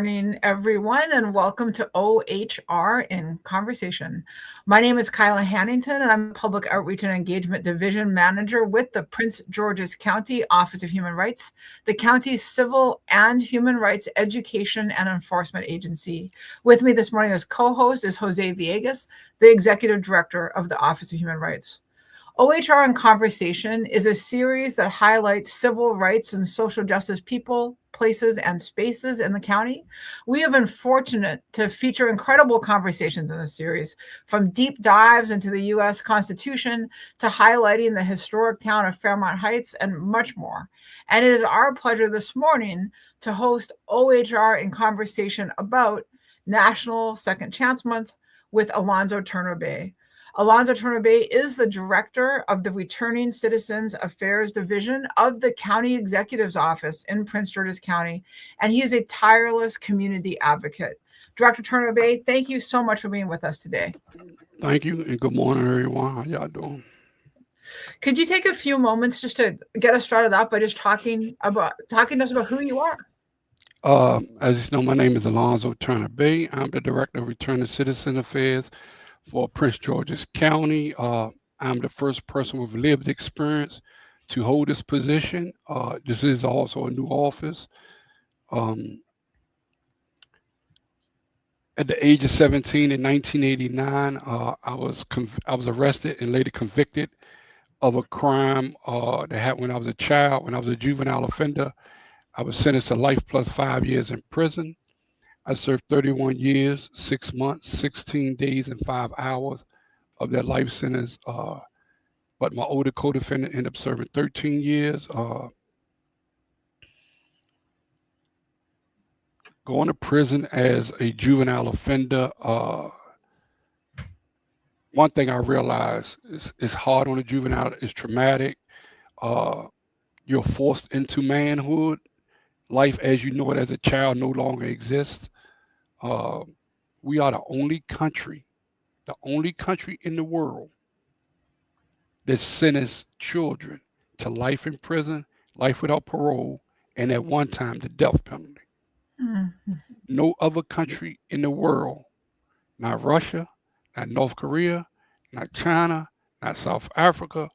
morning, everyone, and welcome to OHR in Conversation. My name is Kyla Hannington, and I'm Public Outreach and Engagement Division Manager with the Prince George's County Office of Human Rights, the county's civil and human rights education and enforcement agency. With me this morning as co-host is Jose Villegas, the Executive Director of the Office of Human Rights. OHR in Conversation is a series that highlights civil rights and social justice people, places, and spaces in the county. We have been fortunate to feature incredible conversations in this series, from deep dives into the U.S. Constitution to highlighting the historic town of Fairmont Heights and much more. And it is our pleasure this morning to host OHR in Conversation about National Second Chance Month with Alonzo Turner-Bey. Alonzo Turner-Bey is the director of the Returning Citizens Affairs Division of the County Executive's Office in Prince George's County, and he is a tireless community advocate. Director Turner-Bey, thank you so much for being with us today. Thank you, and good morning, everyone. How y'all doing? Could you take a few moments just to get us started off by just talking to us about who you are? As you know, my name is Alonzo Turner-Bey. I'm the director of Returning Citizen Affairs for Prince George's County. I'm the first person with lived experience to hold this position. This is also a new office. Um, at the age of 17 in 1989, I was arrested and later convicted of a crime that happened when I was a child. When I was a juvenile offender, I was sentenced to life plus 5 years in prison. I served 31 years, 6 months, 16 days, and 5 hours of that life sentence. But my older co-defendant ended up serving 13 years. Going to prison as a juvenile offender, one thing I realized is it's hard on a juvenile, it's traumatic. Uh, you're forced into manhood. Life as you know it as a child no longer exists. Uh, we are the only country in the world that sentenced children to life in prison, life without parole, and at one time the death penalty. Mm-hmm. No other country in the world, not Russia, not North Korea, not China, not South Africa,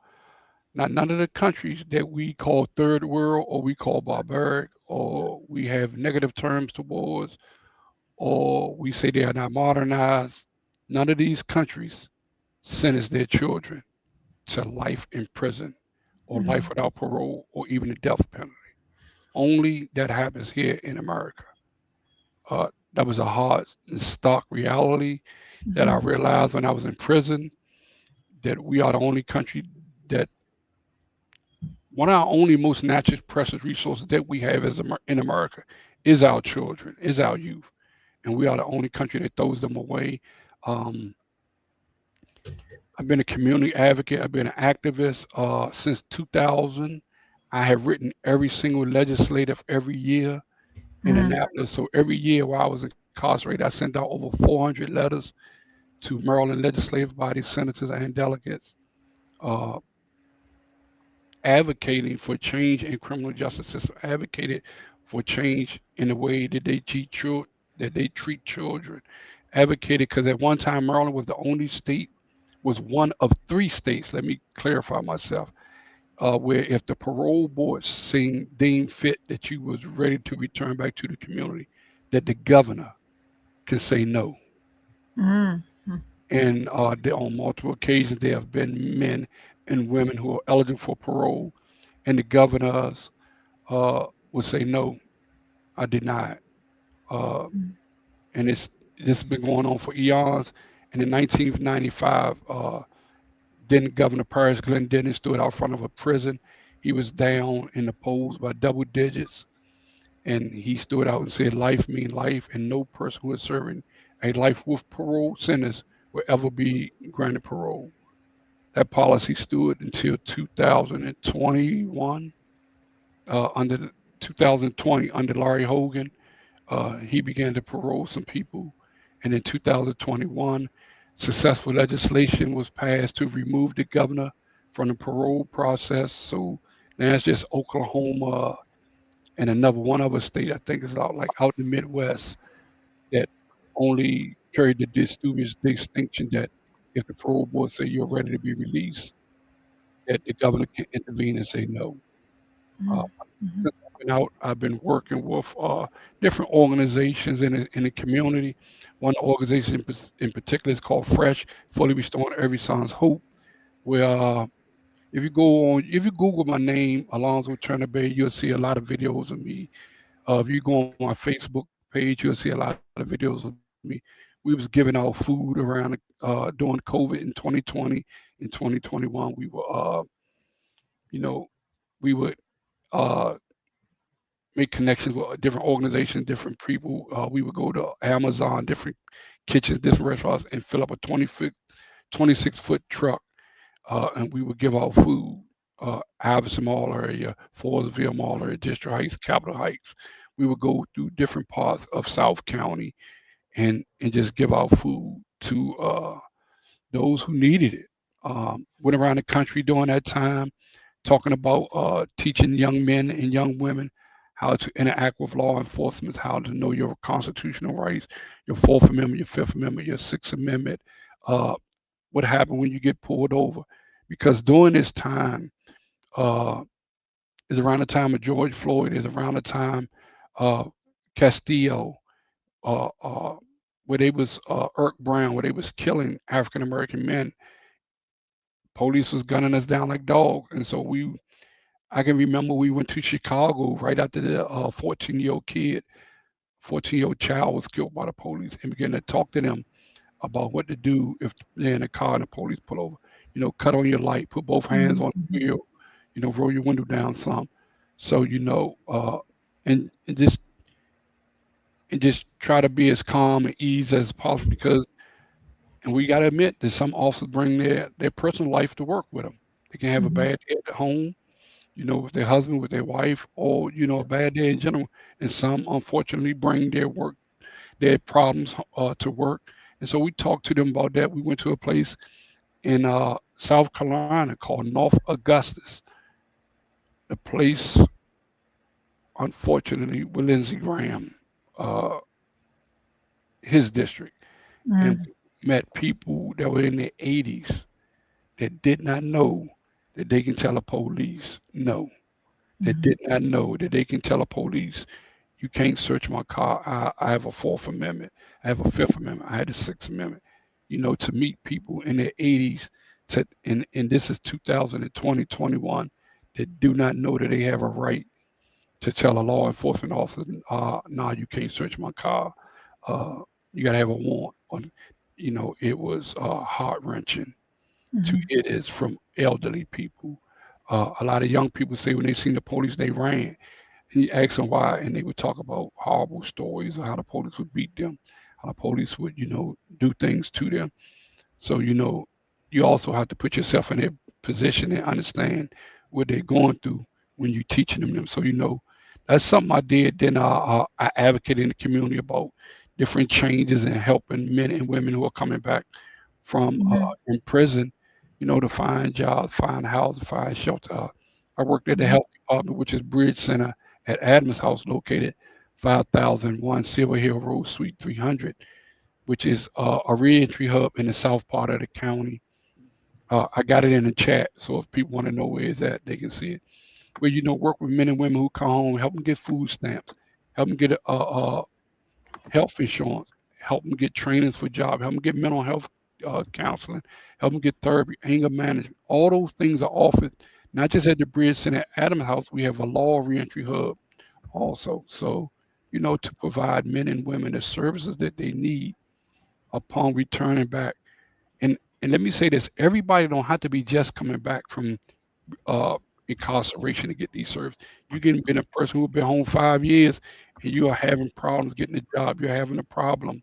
not none of the countries that we call third world or we call barbaric or we have negative terms towards or we say they are not modernized. None of these countries sentence their children to life in prison or life without parole or even the death penalty. Only that happens here in America. That was a hard and stark reality that I realized when I was in prison that we are the only country that one of our only most natural precious resources that we have in America is our children, is our youth. And we are the only country that throws them away. Um, I've been a community advocate. I've been an activist since 2000. I have written every single legislative every year in Annapolis. So every year while I was incarcerated, I sent out over 400 letters to Maryland legislative bodies, senators, and delegates, uh, advocating for change in criminal justice system, advocated for change in the way that they treat children, advocated because at one time Maryland was the only state, was one of 3 states. Let me clarify myself. Where if the parole board deemed fit that you was ready to return back to the community, that the governor can say no. Mm-hmm. And on multiple occasions, there have been men and women who are eligible for parole, and the governors would say no, I deny it. Uh, and this has been going on for eons. And in 1995, then Governor Paris Glendening stood out front of a prison. He was down in the polls by double digits, and he stood out and said, "Life means life, and no person who is serving a life with parole sentence will ever be granted parole." That policy stood until 2021. Under 2020, under Larry Hogan, he began to parole some people, and in 2021, successful legislation was passed to remove the governor from the parole process. So now it's just Oklahoma, and another one other state, I think it's out in the Midwest, that only carried the distinction that if the parole board say you're ready to be released, that the governor can intervene and say no. Uh, Mhm. since I've been out, I've been working with different organizations in the community. One organization in particular is called Fresh, Fully Restoring Every Son's Hope, where if you Google my name, Alonzo Turner-Bey, you'll see a lot of videos of me. If you go on my Facebook page, you'll see a lot of videos of me. We was giving out food around during COVID in 2020. In 2021, you know, we would uh, make connections with different organizations, different people. We would go to Amazon, different kitchens, different restaurants, and fill up a 26-foot truck, and we would give out food. Iverson Mall area, Forestville Mall area, District Heights, Capitol Heights. We would go through different parts of South County and just give out food to those who needed it. Went around the country during that time talking about teaching young men and young women how to interact with law enforcement, how to know your constitutional rights, your Fourth Amendment, your Fifth Amendment, your Sixth Amendment, uh, what happened when you get pulled over. Because during this time, uh, is around the time of George Floyd, is around the time uh, Castillo, uh, uh, where they was Irk Brown, where they was killing African American men. Police was gunning us down like dogs, and so I can remember we went to Chicago right after the 14-year-old child was killed by the police, and began to talk to them about what to do if they're in a car and the police pull over. Cut on your light, put both hands Mhm. on the Mhm. wheel, roll your window down some. So, and just try to be as calm and ease as possible because, and we got to admit that some officers bring their personal life to work with them. They can have a Mhm. bad day at home, with their husband, with their wife, or, a bad day in general. And some unfortunately bring their problems to work. And so we talked to them about that. We went to a place in South Carolina called North Augustus. The place, unfortunately, with Lindsey Graham, uh, his district. And Mhm. we met people that were in their 80s that did not know that they can tell the police no. That Mhm. did not know that they can tell the police you can't search my car. I have a Fourth Amendment. I have a Fifth Amendment. I had a Sixth Amendment. To meet people in their 80s, and this is 2020, 21, that do not know that they have a right to tell a law enforcement officer, nah, you can't search my car. Uh, you got to have a warrant. It was heart wrenching to Mhm. hear this from elderly people. A lot of young people say when they seen the police, they ran. He asked them why, and they would talk about horrible stories of how the police would beat them, how the police would, do things to them. So, you also have to put yourself in their position and understand what they're going through when you're teaching them. So, that's something I did. Then I advocated in the community about different changes and helping men and women who are coming back from Mhm. in prison, to find jobs, find housing, find shelter. I worked at the Mhm. health department, which is Bridge Center at Adams House, located 5001 Silver Hill Road, Suite 300, which is a reentry hub in the south part of the county. I got it in the chat, so if people want to know where it's at, they can see it. Where work with men and women who come home, help them get food stamps, help them get health insurance, help them get trainings for job, help them get mental health counseling, help them get therapy, anger management. All those things are offered not just at the Bridge Center at Adams House. We have a law reentry hub also. So, to provide men and women the services that they need upon returning back. And let me say this: everybody don't have to be just coming back from uh, incarceration to get these services. You can be a person who's been home 5 years and you are having problems getting a job. You're having a problem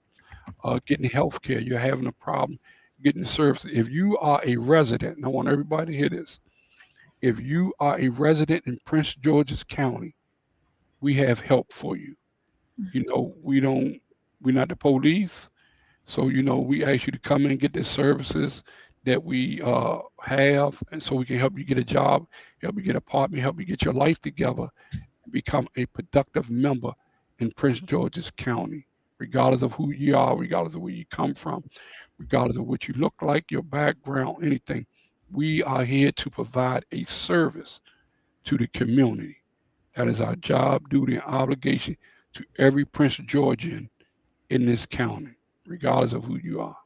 getting health care. You're having a problem getting services. If you are a resident, and I want everybody to hear this, if you are a resident in Prince George's County, we have help for you. We're not the police. So, we ask you to come in and get the services that we have, and so we can help you get a job, help you get an apartment, help you get your life together, become a productive member in Prince George's County, regardless of who you are, regardless of where you come from, regardless of what you look like, your background, anything. We are here to provide a service to the community. That is our job, duty, and obligation to every Prince Georgian in this county, regardless of who you are.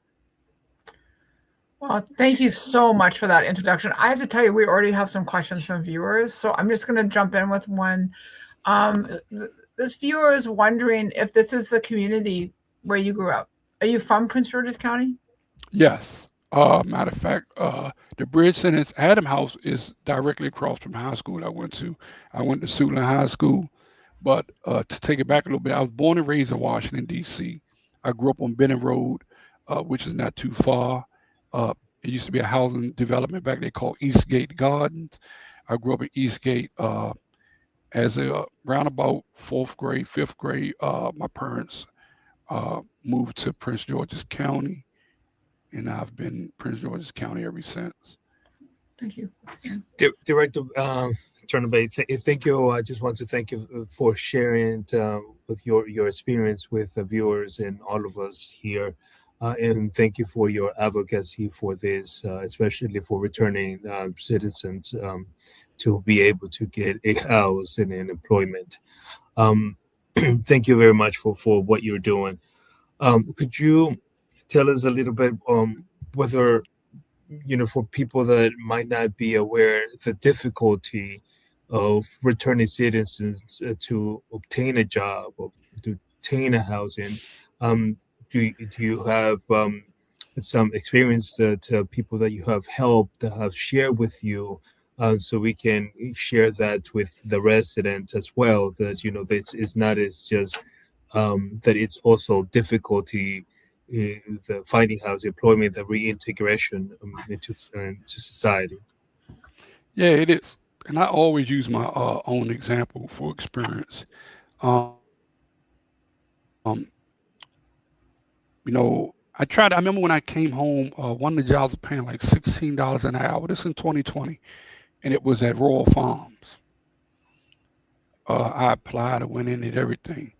Well, thank you so much for that introduction. I have to tell you, we already have some questions from viewers, so I'm just going to jump in with one. This viewer is wondering if this is the community where you grew up. Are you from Prince George's County? Yes. Matter of fact, the Bridge Sentence Adam House is directly across from high school I went to. I went to Suitland High School. But to take it back a little bit, I was born and raised in Washington, D.C. I grew up on Benning Road, which is not too far. It used to be a housing development back there called Eastgate Gardens. I grew up in Eastgate as a around about fourth grade, fifth grade. My parents moved to Prince George's County, and I've been Prince George's County ever since. Thank you. Director Turner-Bey, thank you. I just want to thank you for sharing with your experience with the viewers and all of us here. And thank you for your advocacy for this, especially for returning citizens to be able to get a house and an employment. Thank you very much for what you're doing. Could you tell us a little bit whether, for people that might not be aware, the difficulty of returning citizens to obtain a job or to obtain a housing? Do you have some experience to people that you have helped, that have shared with you, so we can share that with the residents as well, that, it's not as just that it's also difficulty the finding housing, employment, the reintegration into society. Yeah, it is. And I always use my own example for experience. Um, I remember when I came home, one of the jobs was paying like $16 an hour. This in 2020, and it was at Royal Farms. I applied, I went in, did everything.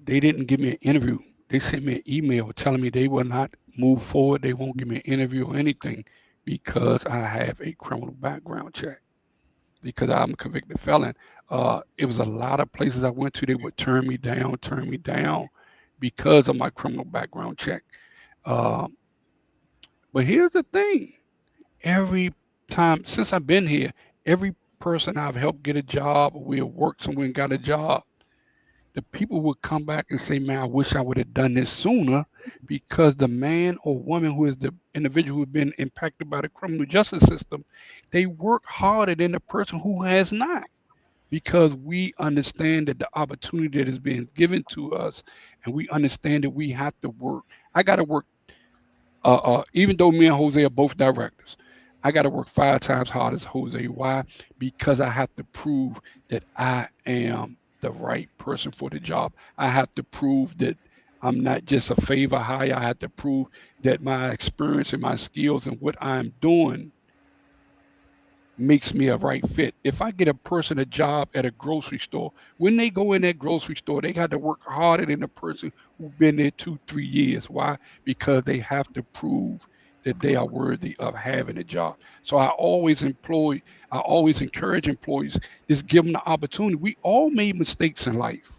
They didn't give me an interview. They sent me an email telling me they will not move forward. They won't give me an interview or anything because I have a criminal background check, because I'm a convicted felon. It was a lot of places I went to. They would turn me down because of my criminal background check. Uh, but here's the thing: every time since I've been here, every person I've helped get a job, or we have worked somewhere and got a job, the people would come back and say, "Man, I wish I would have done this sooner," because the man or woman who is the individual who's been impacted by the criminal justice system, they work harder than the person who has not. Because we understand that the opportunity that is being given to us, and we understand that we have to work. I got to work, even though me and Jose are both directors, I got to work 5 times hard as Jose. Why? Because I have to prove that I am the right person for the job. I have to prove that I'm not just a favor hire. I have to prove that my experience and my skills and what I'm doing makes me a right fit. If I get a person a job at a grocery store, when they go in that grocery store, they got to work harder than the person who's been there 2, 3 years. Why? Because they have to prove that they are worthy of having a job. So I always encourage employees, just give them the opportunity. We all made mistakes in life.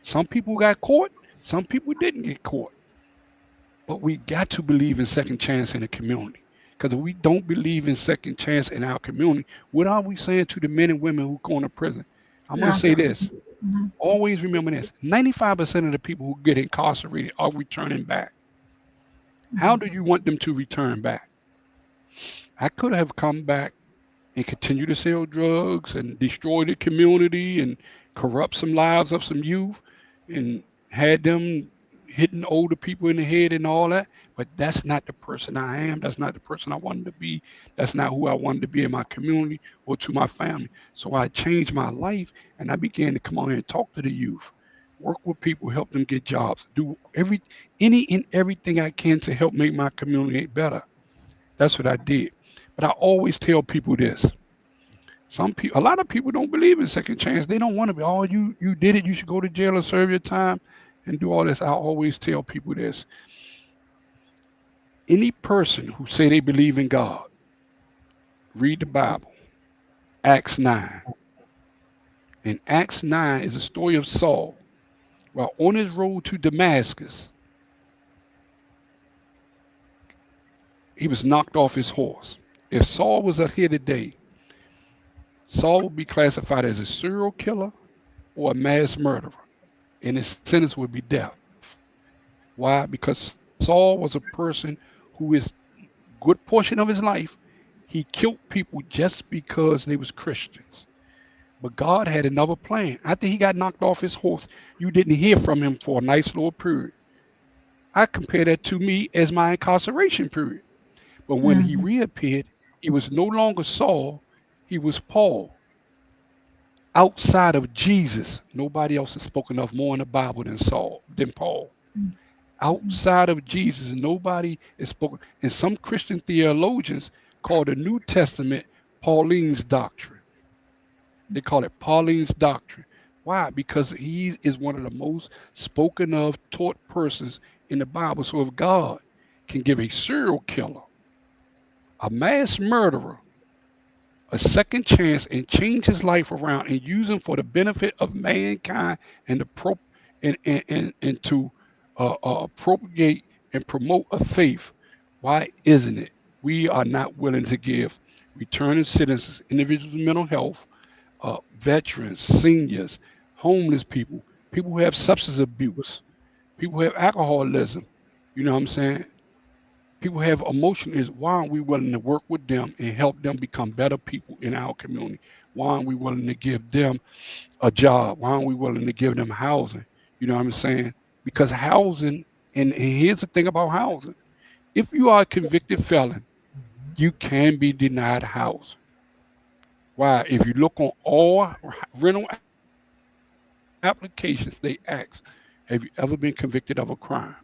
Some people got caught, some people didn't get caught. But we got to believe in second chance in the community. Because if we don't believe in second chance in our community, what are we saying to the men and women who go into prison? I'm going Yeah. to say this. Mhm. Always remember this. 95% of the people who get incarcerated are returning back. How do you want them to return back? I could have come back and continue to sell drugs and destroy the community and corrupt some lives of some youth and had them hitting older people in the head and all that. But that's not the person I am. That's not the person I wanted to be. That's not who I wanted to be in my community or to my family. So I changed my life and I began to come on here and talk to the youth, work with people, help them get jobs, do any and everything I can to help make my community better. That's what I did. But I always tell people this. A lot of people don't believe in second chance. They don't want to be, oh, you did it. You should go to jail and serve your time and do all this. I always tell people this. Any person who say they believe in God, read the Bible, Acts 9. And Acts 9 is a story of Saul. While on his road to Damascus, he was knocked off his horse. If Saul was up here today, Saul would be classified as a serial killer or a mass murderer, and his sentence would be death. Why? Because Saul was a person who is good portion of his life, he killed people just because they was Christians. But God had another plan. After he got knocked off his horse, you didn't hear from him for a nice little period. I compare that to me as my incarceration period. But when he Mhm. reappeared, he was no longer Saul, he was Paul. Outside of Jesus, nobody else is spoken of more in the Bible than Paul. Outside of Jesus, nobody is spoken. And some Christian theologians call the New Testament Pauline's doctrine. They call it Pauline's doctrine. Why? Because he is one of the most spoken of, taught persons in the Bible. So if God can give a serial killer, a mass murderer, a second chance and change his life around and use him for the benefit of mankind and and to propagate and promote a faith, why isn't it we are not willing to give returning citizens, individuals with mental health, veterans, seniors, homeless people, people who have substance abuse, people who have alcoholism, you know what I'm saying? People have emotion is why aren't we willing to work with them and help them become better people in our community? Why aren't we willing to give them a job? Why aren't we willing to give them housing? You know what I'm saying? Because housing, and here's the thing about housing. If you are a convicted felon, you can be denied housing. Why? If you look on all rental applications, they ask, have you ever been convicted of a crime?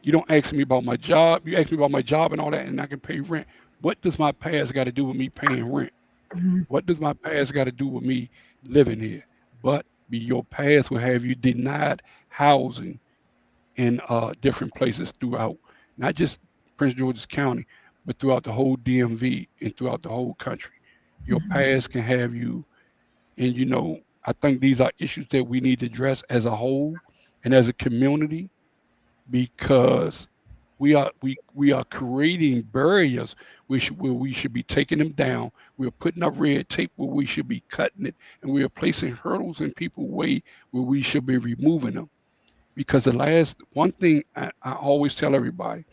You don't ask me about my job. You ask me about my job and all that, and I can pay rent. What does my past got to do with me paying rent? Mhm. What does my past got to do with me living here? But be your past will have you denied housing in different places throughout, not just Prince George's County, but throughout the whole DMV and throughout the whole country. Your Mhm. past can have you, and I think these are issues that we need to address as a whole and as a community because we are creating barriers where we should be taking them down. We're putting up red tape where we should be cutting it, and we are placing hurdles in people's way where we should be removing them. Because the last one thing I always tell everybody,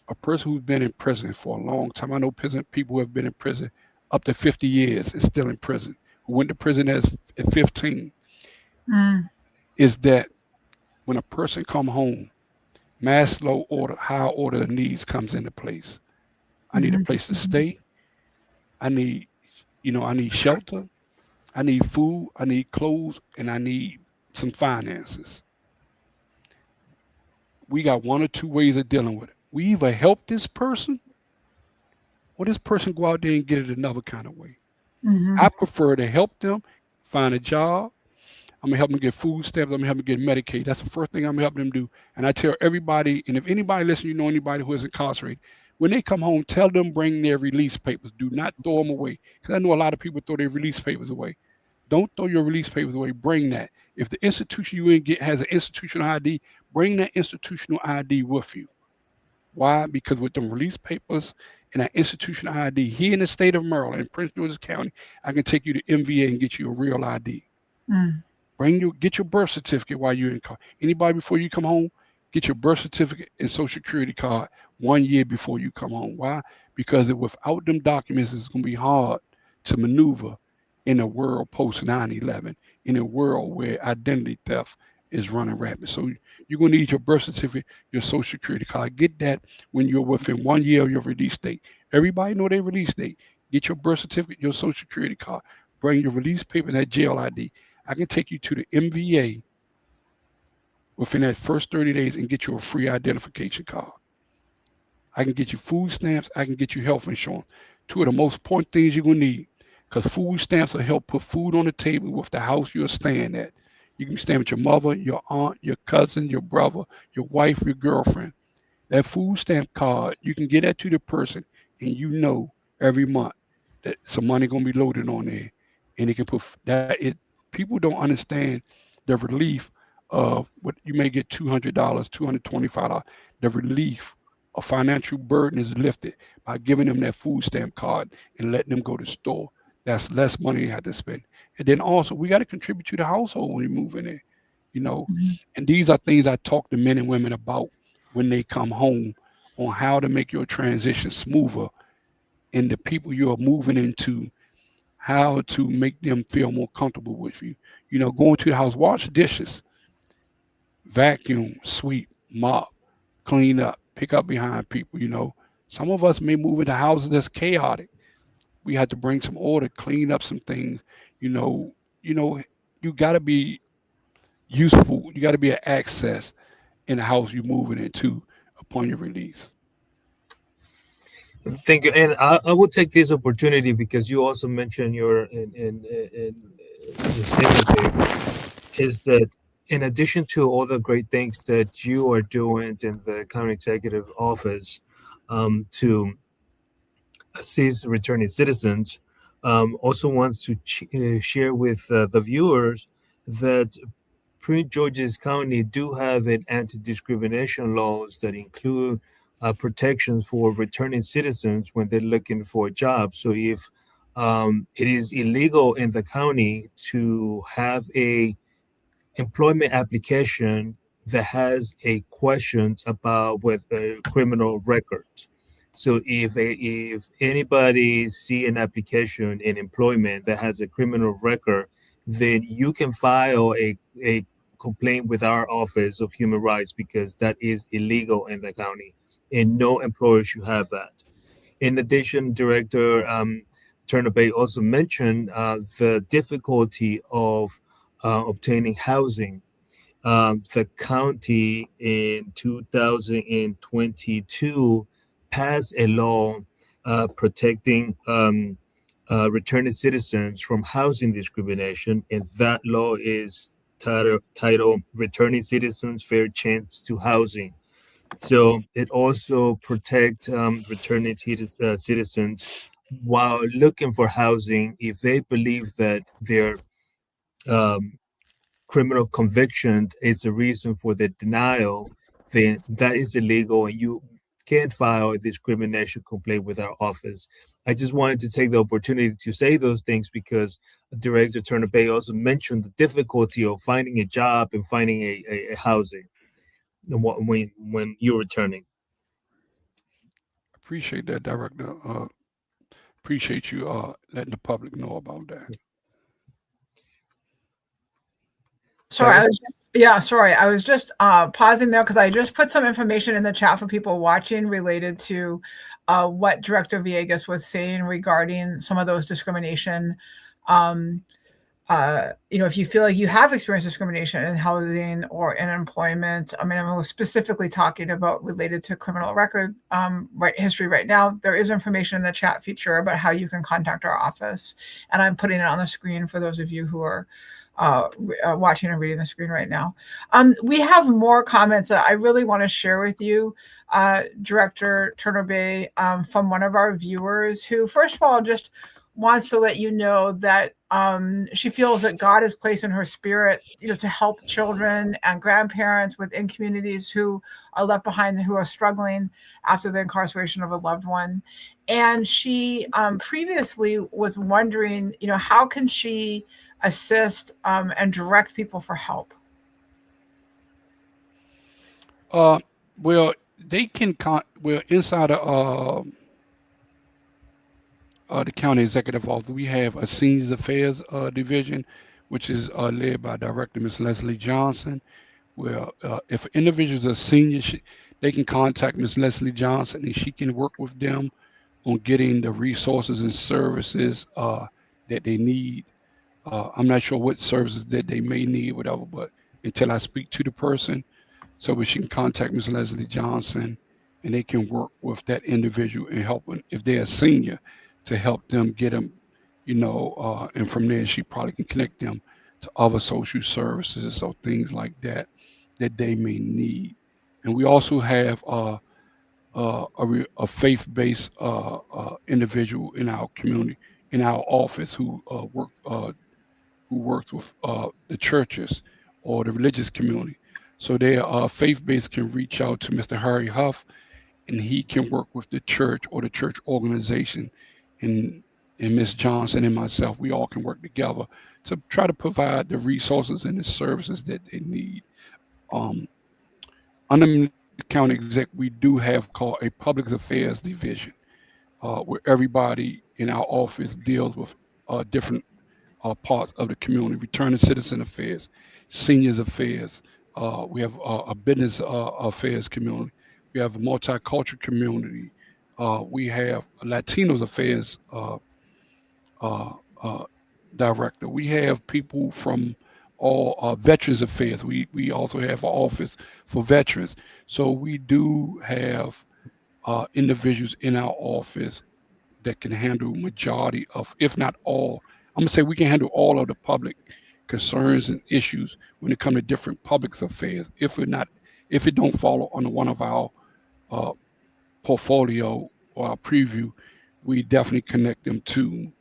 a person who's been in prison for a long time, I know prison people who have been in prison up to 50 years is still in prison, who went to prison at 15, Mm. is that when a person come home, Maslow order, higher order of needs comes into place. I need a Mhm. place to stay. I need, I need shelter. I need food. I need clothes, and I need some finances. We got one or two ways of dealing with it. We either help this person, or this person go out there and get it another kind of way. I Mhm. prefer to help them find a job. I'm gonna help them get food stamps. I'm gonna help them get Medicaid. That's the first thing I'm gonna help them do. And I tell everybody, and if anybody listen, you know anybody who is incarcerated, when they come home, tell them bring their release papers. Do not throw them away, because I know a lot of people throw their release papers away. Don't throw your release papers away. Bring that. If the institution you in get has an institutional ID, bring that institutional ID with you. Why? Because with them release papers and that institutional ID here in the state of Maryland, in Prince George's County, I can take you to MVA and get you a real ID. Mm. Get your birth certificate while you're in car. Anybody before you come home, get your birth certificate and social security card 1 year before you come home. Why? Because without them documents, it's gonna be hard to maneuver in a world post 9/11, in a world where identity theft is running rapid. So you're gonna need your birth certificate, your social security card. Get that when you're within 1 year of your release date. Everybody know their release date. Get your birth certificate, your social security card. Bring your release paper and that jail ID. I can take you to the MVA within that first 30 days and get you a free identification card. I can get you food stamps. I can get you health insurance. Two of the most important things you're going to need. because food stamps will help put food on the table with the house you're staying at. You can be staying with your mother, your aunt, your cousin, your brother, your wife, your girlfriend. That food stamp card, you can get that to the person, and you know every month that some money gonna be loaded on there, and it can put that. It people don't understand the relief of what you may get $200, $225. The relief, a financial burden is lifted by giving them that food stamp card and letting them go to the store. That's less money they have to spend. And then also we got to contribute to the household when you move in there, you know. Mhm. And these are things I talk to men and women about when they come home on how to make your transition smoother and the people you are moving into, how to make them feel more comfortable with you. You know, going to the house, wash dishes, vacuum, sweep, mop, clean up, pick up behind people. You know, some of us may move into houses that's chaotic. We had to bring some order, clean up some things. You know, you know, you got to be useful. You got to be an access in the house you're moving into upon your release. Thank you, and I will take this opportunity because you also mentioned in your statement there is that in addition to all the great things that you are doing in the county executive office to assist returning citizens, also wants to share with the viewers that Prince George's County do have an anti-discrimination laws that include protections for returning citizens when they're looking for a job. So if it is illegal in the county to have a employment application that has a questions about with criminal records. So if anybody see an application in employment that has a criminal record, then you can file a complaint with our Office of Human Rights because that is illegal in the county, and no employer should have that. In addition, Director Turner-Bey also mentioned the difficulty of obtaining housing. The county in 2022 passed a law protecting returning citizens from housing discrimination, and that law is titled Returning Citizens Fair Chance to Housing. So it also protects returning citizens while looking for housing if they believe that their um, criminal conviction is the reason for the denial, then that is illegal and you can't file a discrimination complaint with our office. I just wanted to take the opportunity to say those things because Director Turner-Bey also mentioned the difficulty of finding a job and finding a housing when you're returning. Appreciate that, Director. Appreciate you letting the public know about that. Sorry, Tyler? I was just pausing there because I just put some information in the chat for people watching related to what Director Villegas was saying regarding some of those discrimination. Um, if you feel like you have experienced discrimination in housing or in employment, I mean, I'm specifically talking about related to criminal record history right now. There is information in the chat feature about how you can contact our office, and I'm putting it on the screen for those of you who are watching and reading the screen right now. We have more comments that I really want to share with you, Director Turner-Bey, from one of our viewers who, first of all, just wants to let you know that she feels that God has placed in her spirit, to help children and grandparents within communities who are left behind, who are struggling after the incarceration of a loved one. And she previously was wondering, how can she assist and direct people for help? Well, they can inside of the county executive office, we have a seniors affairs division, which is led by Director Ms. Leslie Johnson. Well, if individuals are seniors, they can contact Ms. Leslie Johnson, and she can work with them on getting the resources and services that they need. I'm not sure what services that they may need, whatever, but until I speak to the person, so we can contact Ms. Leslie Johnson, and they can work with that individual and help them if they're a senior to help them get them, and from there she probably can connect them to other social services or things like that that they may need. And we also have a faith-based individual in our community, in our office, who works with the churches or the religious community. So their faith-based can reach out to Mr. Harry Huff, and he can work with the church or the church organization, and Miss Johnson and myself, we all can work together to try to provide the resources and the services that they need. Um, Under the county exec, we do have called a public affairs division, where everybody in our office deals with different parts of the community: returning citizen affairs, seniors affairs. We have a business affairs community. We have a multicultural community. We have a Latinos affairs uh, uh, director. We have people from all veterans affairs. We also have an office for veterans. So we do have individuals in our office that can handle majority of, if not all, I'm gonna say we can handle all of the public concerns and issues when it comes to different public affairs. If it don't follow under one of our uh, portfolio or our preview, we definitely connect them to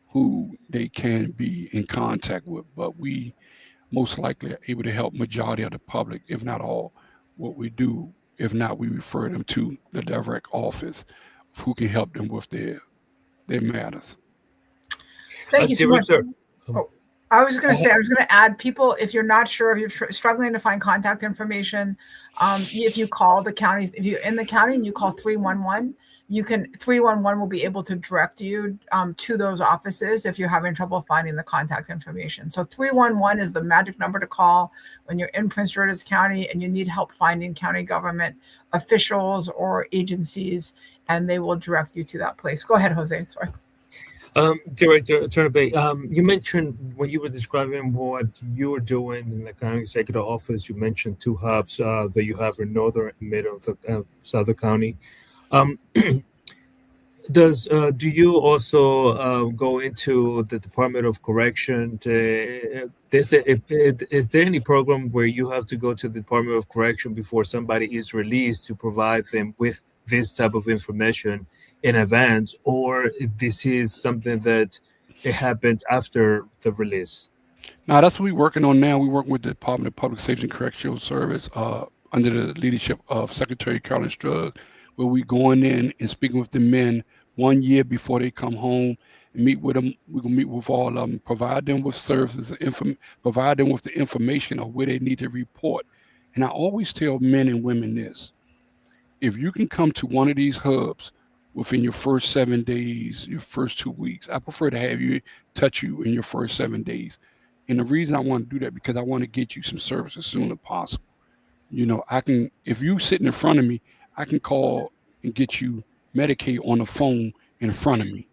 who they can be in contact with. But we most likely are able to help majority of the public, if not all. What we do, if not, we refer them to the direct office who can help them with their matters. Thank you so much. Director, Oh, I was going to say, I was going to add people, if you're not sure, if you're struggling to find contact information, if you call the county, if you're in the county and you call 311, 311 will be able to direct you to those offices if you're having trouble finding the contact information. So 311 is the magic number to call when you're in Prince George's County and you need help finding county government officials or agencies, and they will direct you to that place. Go ahead, Jose. Sorry. Director Turner-Bey, you mentioned when you were describing what you were doing in the county executive office, you mentioned two hubs that you have in northern and middle of Southern County. Do you also go into the Department of Correction? Is there any program where you have to go to the Department of Correction before somebody is released to provide them with this type of information in advance, or this is something that it happens after the release? Now that's what we're working on now. We work with the Department of Public Safety and Correctional Service under the leadership of Secretary Carolyn Strug, where we going in and speaking with the men 1 year before they come home and meet with them. We're gonna meet with all of them, provide them with services, provide them with the information of where they need to report. And I always tell men and women this: if you can come to one of these hubs within your first 7 days, your first 2 weeks, I prefer to have you touch you in your first 7 days. And the reason I want to do that because I want to get you some service as soon as possible. I can, if you sitting in front of me, I can call and get you Medicaid on the phone in front of me.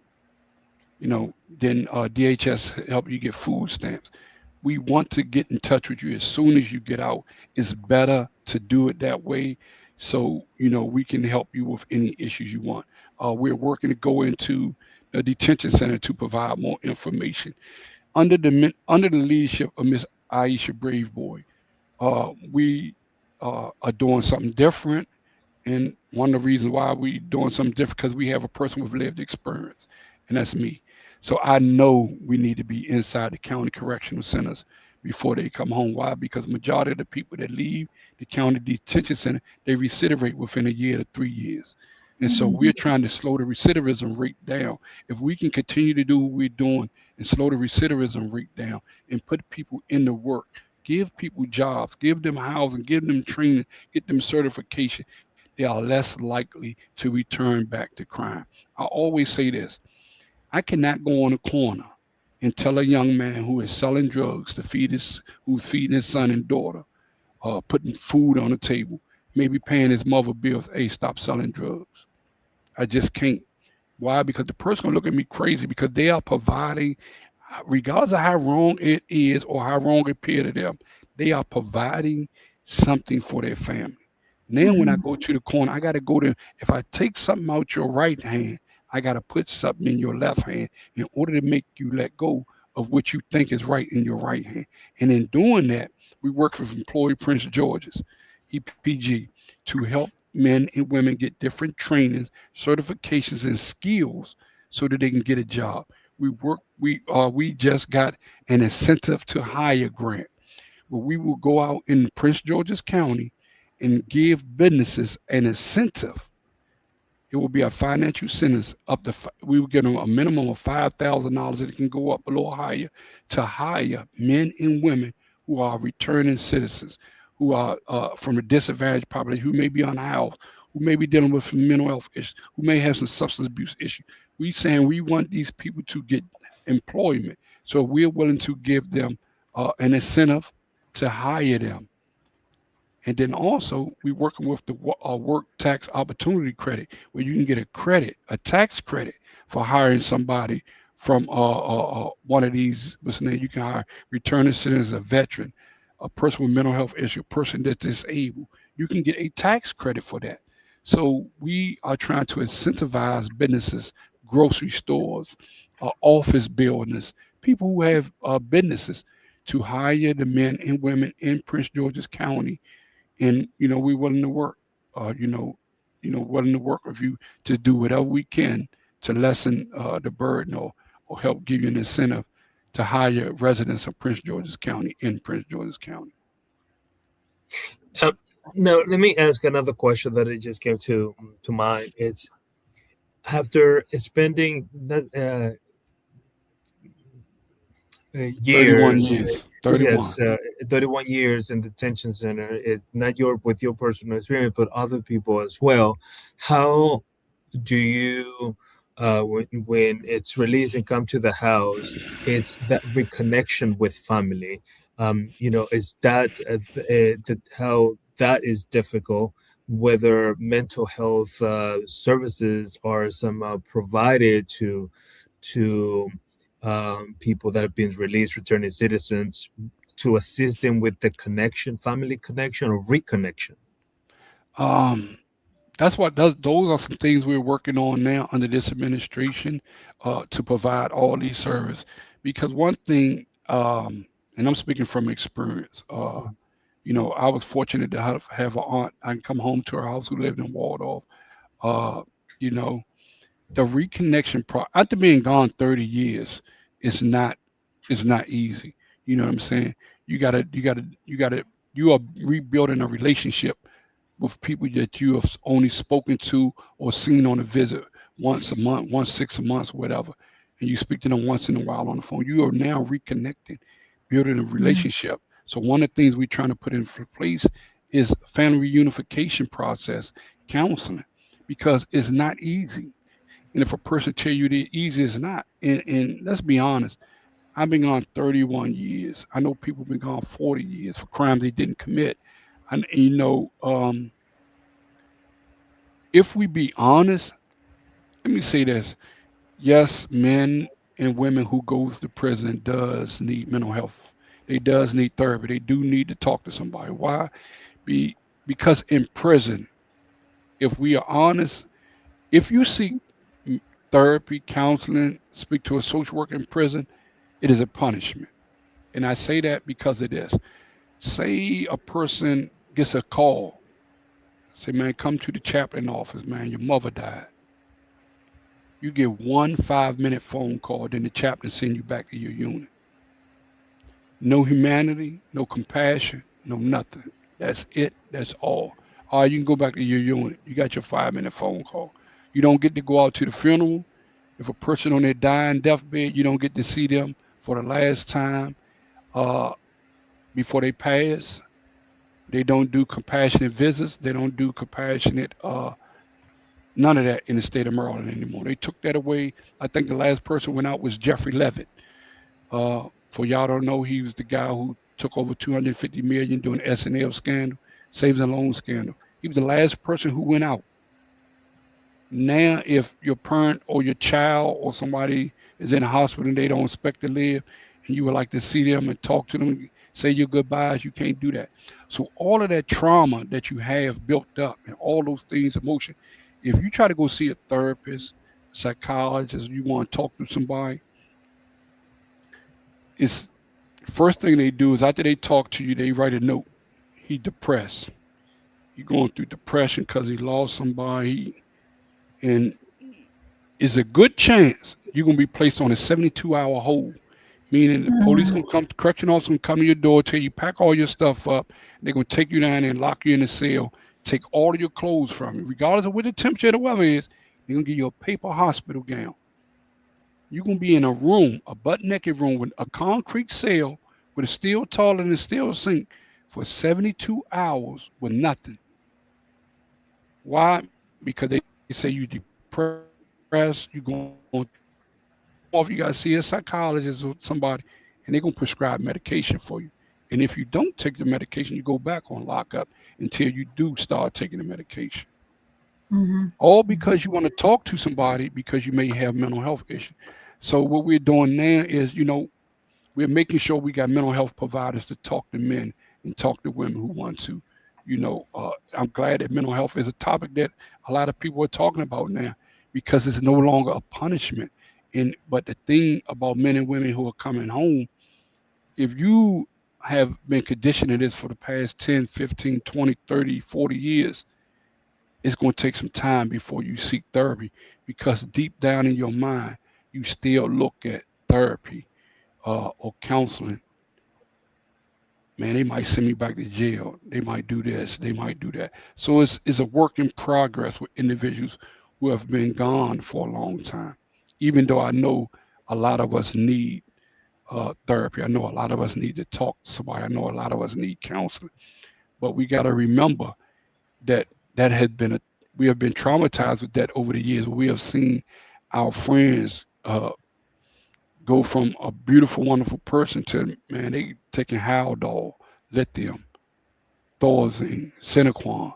Then DHS help you get food stamps. We want to get in touch with you as soon as you get out. It's better to do it that way, so we can help you with any issues you want. We're working to go into the detention center to provide more information under the leadership of Miss Aisha Braveboy. We are doing something different. And one of the reasons why we doing something different because we have a person with lived experience, and that's me. So I know we need to be inside the county correctional centers before they come home. Why? Because majority of the people that leave the county detention center, they recidivate within a year to 3 years. And so we're trying to slow the recidivism rate down. If we can continue to do what we're doing and slow the recidivism rate down and put people into work, give people jobs, give them housing, give them training, get them certification, they are less likely to return back to crime. I always say this: I cannot go on a corner and tell a young man who is selling drugs who's feeding his son and daughter, putting food on the table, maybe paying his mother bills, hey, stop selling drugs. I just can't. Why? Because the person gonna look at me crazy because they are providing, regardless of how wrong it is or how wrong it appears to them, they are providing something for their family. Now, when I go to the corner, I got to go to, if I take something out your right hand, I got to put something in your left hand in order to make you let go of what you think is right in your right hand. And in doing that, we work with Employee Prince George's, EPG, to help men and women get different trainings, certifications, and skills so that they can get a job. We just got an incentive to hire grant where we will go out in Prince George's County and give businesses an incentive. It will be a financial sentence up to we will get them a minimum of $5,000. It can go up a little higher to hire men and women who are returning citizens, who are from a disadvantaged population, who may be unhoused, who may be dealing with some mental health issues, who may have some substance abuse issues. We saying we want these people to get employment, so we're willing to give them an incentive to hire them. And then also, we working with the work tax opportunity credit, where you can get a credit, a tax credit for hiring somebody from one of these. What's the name? You can hire returning citizens, a veteran, a person with mental health issue, a person that's disabled. You can get a tax credit for that. So we are trying to incentivize businesses, grocery stores, office buildings, people who have businesses to hire the men and women in Prince George's County, and we're willing to work uh, you know willing to work with you to do whatever we can to lessen the burden, or help give you an incentive to hire residents of Prince George's County in Prince George's County. Uh, Now, let me ask another question that it just came to mind. It's after spending 31 years, years. 31. yes, 31 years in detention center. It's not with your personal experience, but other people as well. How do you, when it's released and come to the house, it's that reconnection with family? Is that how that is difficult? Whether mental health services are somehow provided to people that have been released, returning citizens, to assist them with the connection, family connection, or reconnection. Um, that's what those are some things we're working on now under this administration, to provide all these services. Because one thing, and I'm speaking from experience, I was fortunate to have an aunt. I can come home to her house who lived in Waldorf. Uh, you know, the reconnection after being gone 30 years is not easy. You know what I'm saying? You are rebuilding a relationship with people that you have only spoken to or seen on a visit once a month, once 6 months, whatever, and you speak to them once in a while on the phone. You are now reconnecting, building a relationship. So one of the things we're trying to put in place is family reunification process, counseling, because it's not easy. And if a person tell you that easy, it's not. And let's be honest, I've been gone 31 years. I know people have been gone 40 years for crimes they didn't commit. And if we be honest, let me say this. Yes, men and women who goes to prison does need mental health. They does need therapy. They do need to talk to somebody. Why? Because in prison, if we are honest, if you seek therapy, counseling, speak to a social worker in prison, it is a punishment. And I say that because of this. Say a person gets a call. Say, man, come to the chaplain office, man. Your mother died. You get one 5-minute phone call, then the chaplain send you back to your unit. No humanity, no compassion, no nothing. That's it. That's all. All right, you can go back to your unit. You got your 5-minute phone call. You don't get to go out to the funeral. If a person on their dying deathbed, you don't get to see them for the last time uh, before they pass. They don't do compassionate visits. They don't do compassionate none of that in the state of Maryland anymore. They took that away. I think the last person went out was Jeffrey Levitt. For y'all don't know, he was the guy who took over 250 million doing S&L scandal, saves and loan scandal. He was the last person who went out. Now, if your parent or your child or somebody is in a hospital and they don't expect to live, and you would like to see them and talk to them, say your goodbyes, you can't do that. So all of that trauma that you have built up and all those things, emotion, if you try to go see a therapist, psychologist, you want to talk to somebody, it's first thing they do is after they talk to you, they write a note. He depressed. He going through depression because he lost somebody, and it's a good chance you're gonna be placed on a 72-hour hold. Meaning the police gonna come, correction officer gonna come to your door, tell you pack all your stuff up. They're gonna take you down there and lock you in a cell, take all of your clothes from you, regardless of what the temperature of the weather is. They're gonna give you a paper hospital gown. You're gonna be in a room, a butt naked room with a concrete cell with a steel toilet and a steel sink for 72 hours with nothing. Why? Because they say you depressed, you going off, you gotta see a psychologist or somebody, and they're gonna prescribe medication for you. And if you don't take the medication, you go back on lockup until you do start taking the medication. All because you want to talk to somebody because you may have mental health issues. So what we're doing now is, we're making sure we got mental health providers to talk to men and talk to women who want to. I'm glad that mental health is a topic that a lot of people are talking about now because it's no longer a punishment. But the thing about men and women who are coming home, if you have been conditioned to this for the past 10, 15, 20, 30, 40 years, it's going to take some time before you seek therapy because deep down in your mind, you still look at therapy or counseling. Man, they might send me back to jail. They might do this. They might do that. So it's a work in progress with individuals who have been gone for a long time. Even though I know a lot of us need therapy, I know a lot of us need to talk to somebody. I know a lot of us need counseling. But we got to remember that that has been we have been traumatized with that over the years. We have seen our friends go from a beautiful, wonderful person to, man, they taking Haldol, lithium, Thorazine, Cinequan.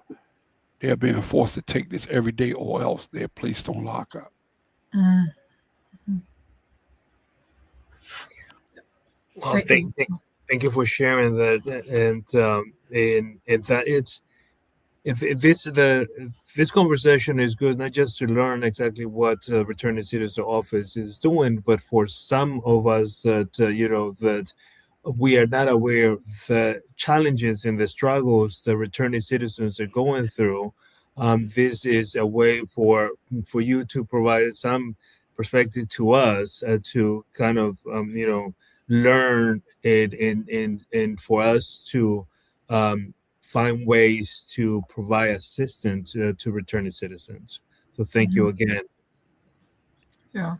They are being forced to take this every day or else they're placed on lockup. Well, thank you for sharing that, and that if this conversation is good not just to learn exactly what returning citizen office is doing, but for some of us that that we are not aware of the challenges and the struggles the returning citizens are going through. This is a way for you to provide some perspective to us to kind of learn it and for us to find ways to provide assistance to returning citizens. So thank you again. Yeah.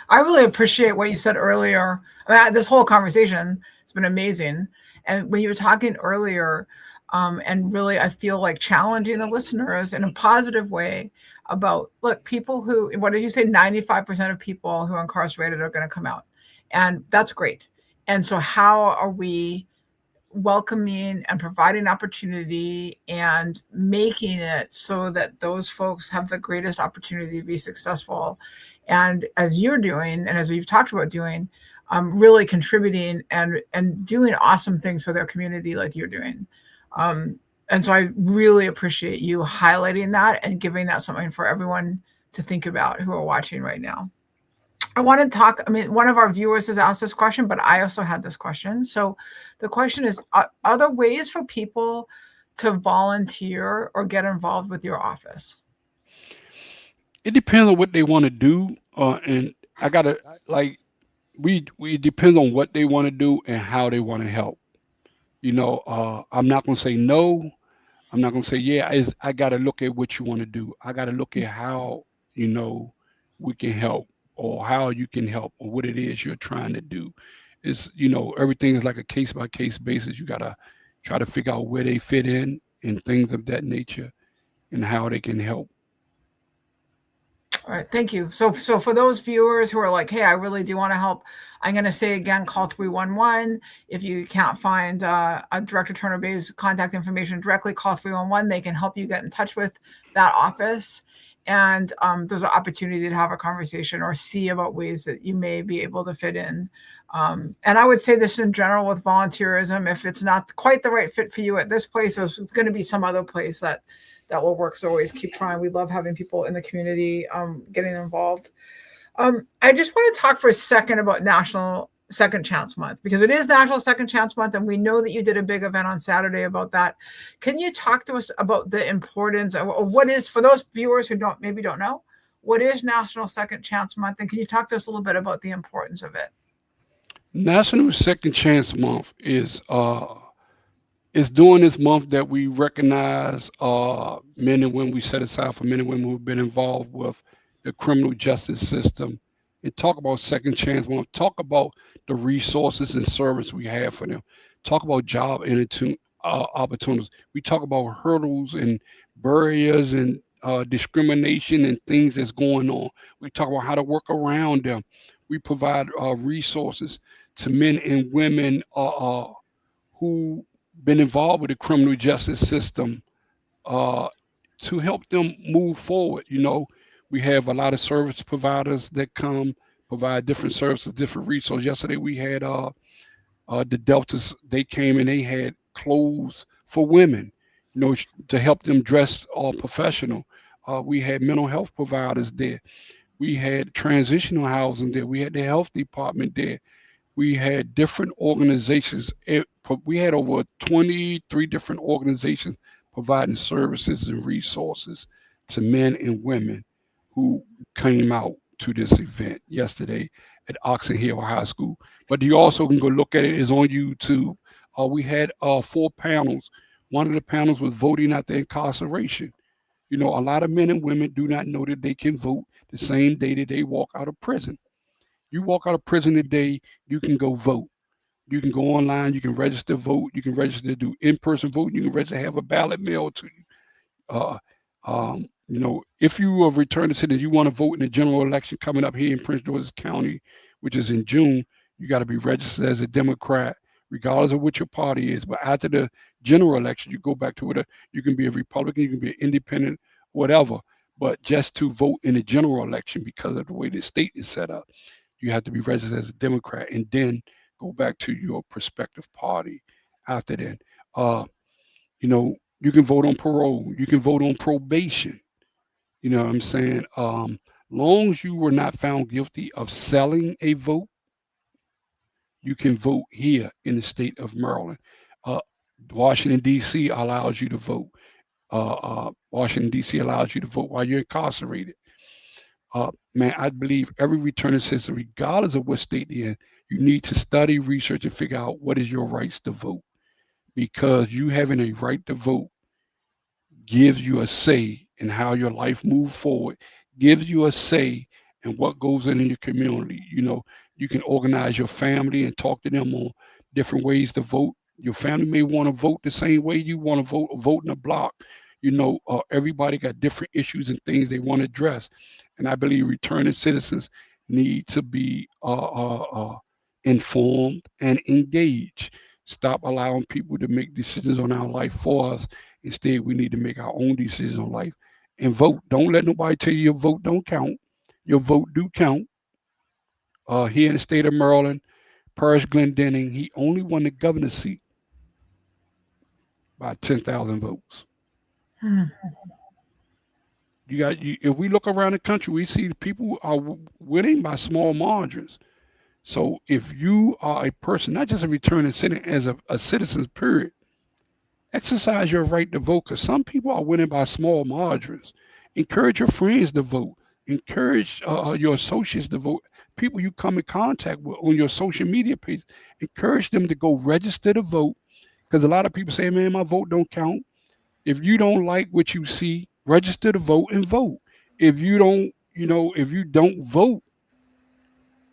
I really appreciate what you said earlier. I mean, this whole conversation has been amazing. And when you were talking earlier, and really, I feel like challenging the listeners in a positive way about, look, people who, what did you say? 95% of people who are incarcerated are going to come out. And that's great. And so how are we welcoming and providing opportunity and making it so that those folks have the greatest opportunity to be successful? And as you're doing, and as we've talked about doing, really contributing and doing awesome things for their community like you're doing. And so I really appreciate you highlighting that and giving that something for everyone to think about who are watching right now. I want to talk, I mean, one of our viewers has asked this question, but I also had this question. So the question is, are there ways for people to volunteer or get involved with your office? It depends on what they want to do. And I got to, like, we it depends on what they want to do and how they want to help. I'm not going to say no. I'm not going to say, yeah, I got to look at what you want to do. I got to look at how, we can help or how you can help or what it is you're trying to do. Everything is like a case by case basis. You got to try to figure out where they fit in and things of that nature and how they can help. All right, thank you. So for those viewers who are like, hey, I really do want to help, I'm going to say again, call 311. If you can't find Director Turner-Bey's contact information directly, call 311. They can help you get in touch with that office. And there's an opportunity to have a conversation or see about ways that you may be able to fit in. And I would say this in general with volunteerism, if it's not quite the right fit for you at this place, there's going to be some other place that that will work. So always keep trying. We love having people in the community getting involved. I just want to talk for a second about National Second Chance Month, because it is National Second Chance Month, and we know that you did a big event on Saturday about that. Can you talk to us about the importance, or what is, for those viewers who maybe don't know, what is National Second Chance Month, and can you talk to us a little bit about the importance of it? National Second Chance Month is during this month that we recognize men and women. We set aside for men and women who've been involved with the criminal justice system, and talk about Second Chance Month. Talk about the resources and service we have for them. Talk about job opportunities. We talk about hurdles and barriers and discrimination and things that's going on. We talk about how to work around them. We provide resources to men and women who been involved with the criminal justice system uh, to help them move forward. We have a lot of service providers that come provide different services, different resources. Yesterday we had the Deltas. They came and they had clothes for women, to help them dress professional. We had mental health providers there. We had transitional housing there. We had the health department there. We had different organizations. We had over 23 different organizations providing services and resources to men and women who came out to this event yesterday at Oxon Hill High School. But you also can go look at it. It's on YouTube. We had 4 panels. One of the panels was voting out the incarceration. A lot of men and women do not know that they can vote the same day that they walk out of prison. You walk out of prison today, you can go vote. You can go online, you can register to vote, you can register to do in-person voting, you can register to have a ballot mailed to you. Uh, if you are returning citizen, you want to vote in the general election coming up here in Prince George's County, which is in June, you got to be registered as a Democrat, regardless of what your party is. But after the general election, you go back to whatever. You can be a Republican, you can be an independent, whatever. But just to vote in the general election, because of the way the state is set up, you have to be registered as a Democrat and then go back to your prospective party after then. You can vote on parole. You can vote on probation. You know what I'm saying? Long as you were not found guilty of selling a vote, you can vote here in the state of Maryland. Uh, Washington, D.C. allows you to vote. Washington, D.C. allows you to vote while you're incarcerated. Man, I believe every returning citizen, regardless of what state they're in, you need to study, research, and figure out what is your rights to vote. Because you having a right to vote gives you a say in how your life moves forward, gives you a say in what goes in your community. You can organize your family and talk to them on different ways to vote. Your family may want to vote the same way you want to vote, or vote in a block. Everybody got different issues and things they want to address. And I believe returning citizens need to be informed and engaged. Stop allowing people to make decisions on our life for us. Instead, we need to make our own decisions on life and vote. Don't let nobody tell you your vote don't count. Your vote do count. Here in the state of Maryland, Parrish Glendenning, he only won the governor's seat by 10,000 votes. Hmm. If we look around the country, we see people are winning by small margins. So if you are a person, not just a returning citizen, as a citizen, period, exercise your right to vote, because some people are winning by small margins. Encourage your friends to vote. Encourage your associates to vote. People you come in contact with on your social media page, encourage them to go register to vote, because a lot of people say, man, my vote don't count. If you don't like what you see, register to vote and vote. If you don't vote,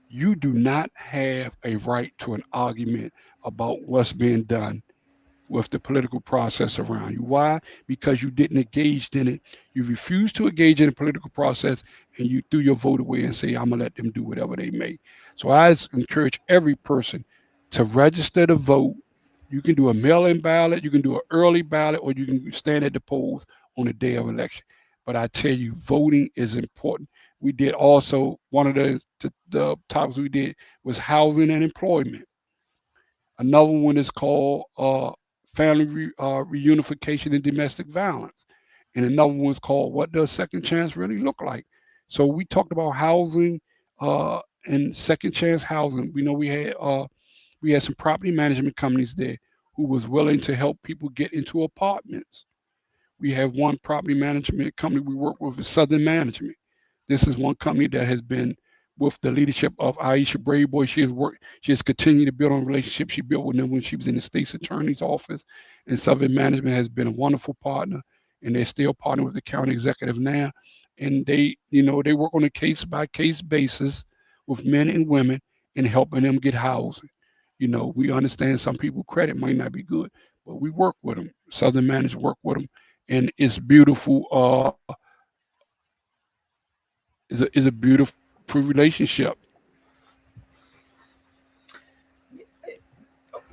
you do not have a right to an argument about what's being done with the political process around you. Why? Because you didn't engage in it. You refused to engage in the political process, and you threw your vote away and say, I'm going to let them do whatever they may. So I encourage every person to register to vote. You can do a mail-in ballot, you can do an early ballot, or you can stand at the polls on the day of election. But I tell you, voting is important. We did also, one of the topics we did was housing and employment. Another one is called family reunification and domestic violence. and another one was called "What Does Second Chance Really Look Like?" So we talked about housing and second chance housing. We know we had some property management companies there who was willing to help people get into apartments. We have one property management company we work with is Southern Management. This is one company that has been with the leadership of Aisha Boy. She has continued to build on relationships she built with them when she was in the state's attorney's office. And Southern Management has been a wonderful partner, and they're still partnering with the county executive now. And they work on a case by case basis with men and women and helping them get housing. We understand some people credit might not be good, but we work with them. Southern Management work with them, and it's beautiful. Is a beautiful relationship.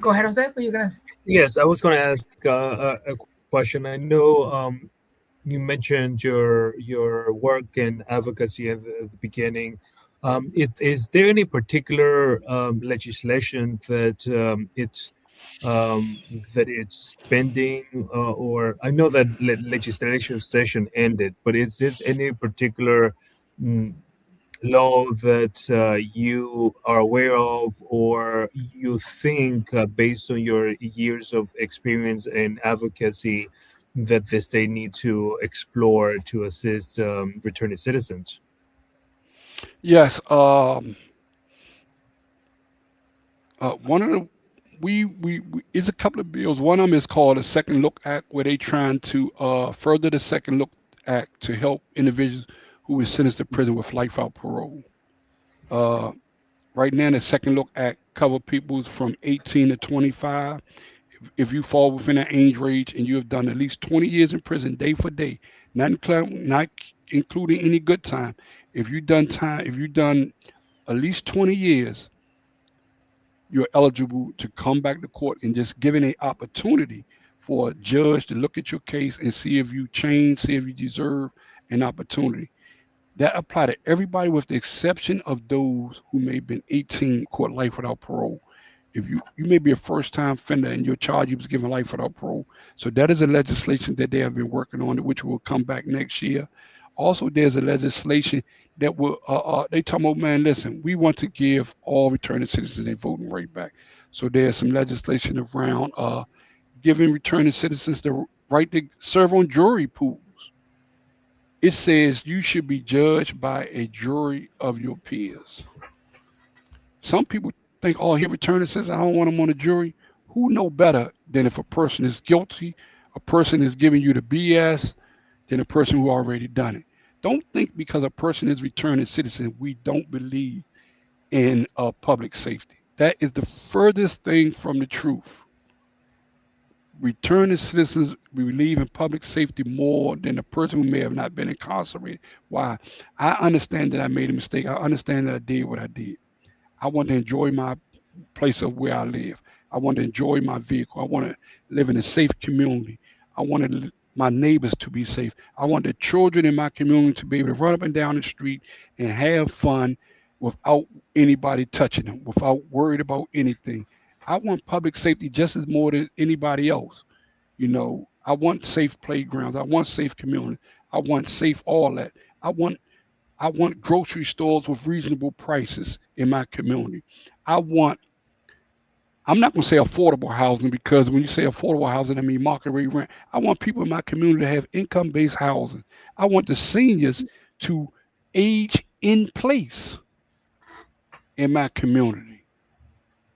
Go ahead, Jose. What are you gonna? Yes, I was going to ask a question. I know you mentioned your work in advocacy at the beginning. Is there any particular legislation that it's pending, or I know that legislation session ended, but is there any particular mm, law that you are aware of, or you think, based on your years of experience in advocacy, that the state need to explore to assist returning citizens? Yes. One of the we it's a couple of bills. One of them is called the Second Look Act, where they trying to further the Second Look Act to help individuals who is sentenced to prison with life out parole. Uh, right now, the Second Look Act cover people from 18 to 25. If you fall within that age range and you have done at least 20 years in prison, day for day, not including any good time. If you done at least 20 years, you're eligible to come back to court and just given an opportunity for a judge to look at your case and see if you change, see if you deserve an opportunity. That apply to everybody with the exception of those who may have been 18 court life without parole. If you may be a first time offender and your charge you was given life without parole. So that is a legislation that they have been working on, which will come back next year. Also, there's a legislation that will they talking about, man, listen, we want to give all returning citizens their voting right back. So there's some legislation around giving returning citizens the right to serve on jury pools. It says you should be judged by a jury of your peers. Some people think, oh, he returned and says, I don't want him on a jury. Who know better than if a person is guilty, a person is giving you the BS, than a person who already done it. Don't think because a person is returning citizen, we don't believe in public safety. That is the furthest thing from the truth. Returning citizens, we believe in public safety more than a person who may have not been incarcerated. Why? I understand that I made a mistake. I understand that I did what I did. I want to enjoy my place of where I live. I want to enjoy my vehicle. I want to live in a safe community. I want my neighbors to be safe. I want the children in my community to be able to run up and down the street and have fun without anybody touching them, without worried about anything. I want public safety just as more than anybody else. I want safe playgrounds. I want safe communities. I want safe all that. I want I want grocery stores with reasonable prices in my community. I want, I'm not going to say affordable housing because when you say affordable housing, I mean market rate rent. I want people in my community to have income based housing. I want the seniors to age in place in my community.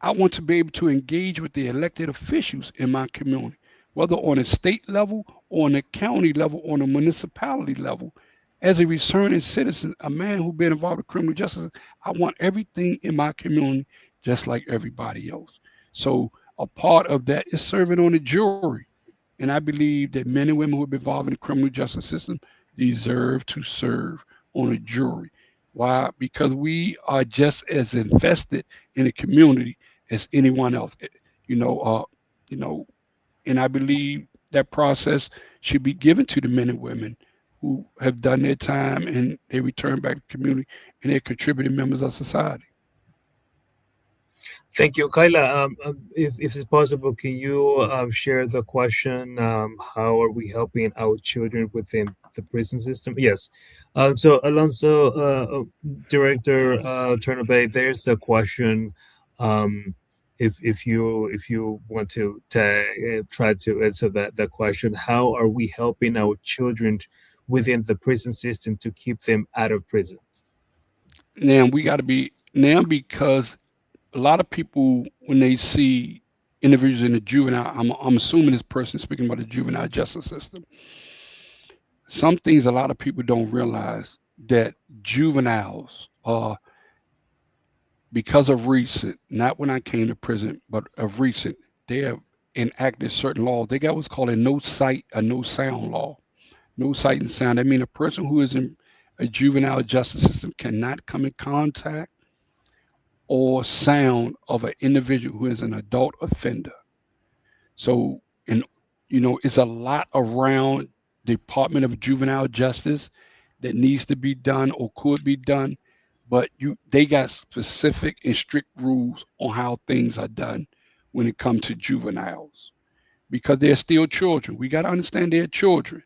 I want to be able to engage with the elected officials in my community, whether on a state level, or on a county level, or on a municipality level. As a returning citizen, a man who's been involved with criminal justice, I want everything in my community just like everybody else. So a part of that is serving on a jury. And I believe that men and women who have been involved in the criminal justice system deserve to serve on a jury. Why? Because we are just as invested in the community as anyone else. You know, uh, you know, and I believe that process should be given to the men and women who have done their time and they return back to the community and they're contributing members of society. Thank you, Kyla. If it's possible, can you share the question? How are we helping our children within the prison system? Yes. So, Alonso, Director Turner-Bey, there's a question. Um, if you want to try to answer that question, how are we helping our children within the prison system to keep them out of prison? Now we got to be now because a lot of people when they see individuals in the juvenile, I'm assuming this person speaking about the juvenile justice system. Some things a lot of people don't realize that juveniles are because of recent, not when I came to prison, but of recent, they have enacted certain laws. They got what's called a no sight, a no sound law. No sight and sound. I mean, a person who is in a juvenile justice system cannot come in contact or sound of an individual who is an adult offender. So, and it's a lot around Department of Juvenile Justice that needs to be done or could be done, but they got specific and strict rules on how things are done when it comes to juveniles because they're still children. We got to understand they're children.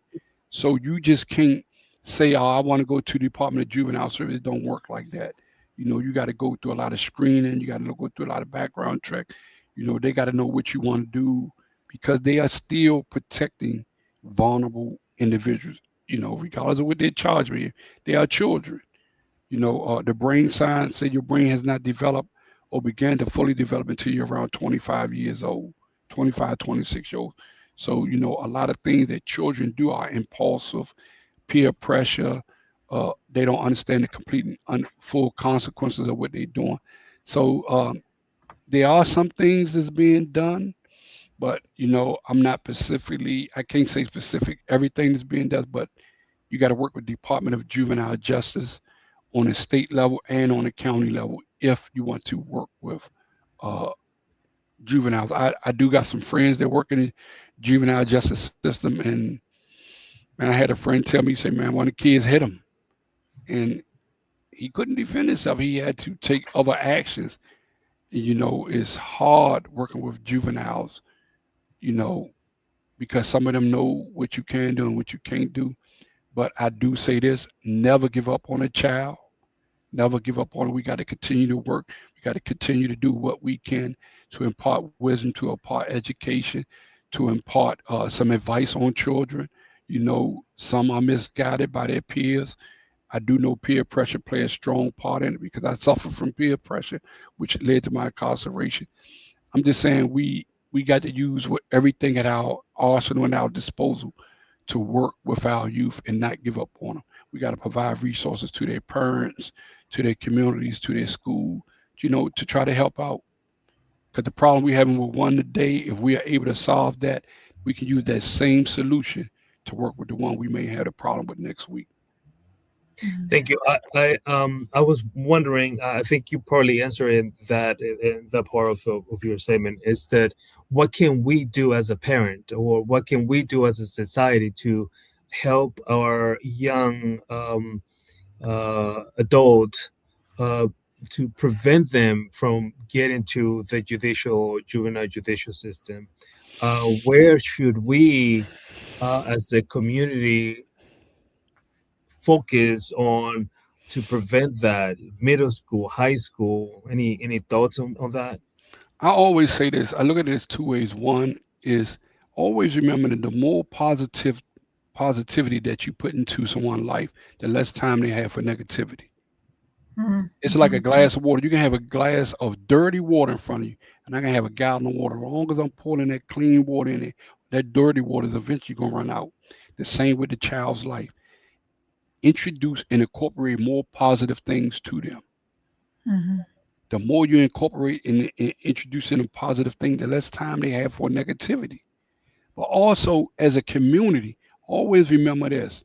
So you just can't say, "Oh, I want to go to the Department of Juvenile Service." It don't work like that. You got to go through a lot of screening. You got to go through a lot of background check. They got to know what you want to do because they are still protecting vulnerable individuals. Regardless of what they charge me, they are children. The brain science say your brain has not developed or began to fully develop until you're around 25 years old, 25, 26 years old. So, a lot of things that children do are impulsive, peer pressure. They don't understand the complete and full consequences of what they're doing. So, there are some things that's being done, but, I'm not specifically, I can't say specific everything that's being done, but you got to work with Department of Juvenile Justice on a state level and on a county level if you want to work with uh, juveniles. I do got some friends that work in the juvenile justice system, and man, I had a friend tell me, he said, man, one of the kids hit him, and he couldn't defend himself. He had to take other actions. It's hard working with juveniles, you know, because some of them know what you can do and what you can't do. But I do say this: never give up on a child. Never give up on it. We got to continue to work. We got to continue to do what we can to impart wisdom, to impart education, to impart some advice on children. Some are misguided by their peers. I do know peer pressure play a strong part in it because I suffered from peer pressure, which led to my incarceration. I'm just saying we got to use everything at our arsenal and our disposal to work with our youth and not give up on them. We got to provide resources to their parents, to their communities, to their school, to try to help out. Because the problem we're having with one today, if we are able to solve that, we can use that same solution to work with the one we may have a problem with next week. Thank you. I was wondering. I think you partly answered that in that part of your statement. Is that what can we do as a parent, or what can we do as a society to help our young adult uh, to prevent them from getting to the juvenile judicial system? Where should we, as a community, focus on to prevent that? Middle school, high school, any thoughts on that? I always say this. I look at this two ways. One is always remember that the more positivity that you put into someone's life, the less time they have for negativity. It's like a Mhm. glass of water. You can have a glass of dirty water in front of you, and I can have a gallon of water. As long as I'm pouring that clean water in it, that dirty water is eventually going to run out. The same with the child's life. Introduce and incorporate more positive things to them. Mhm. The more you incorporate and introduce in them positive things, the less time they have for negativity. But also, as a community, always remember this: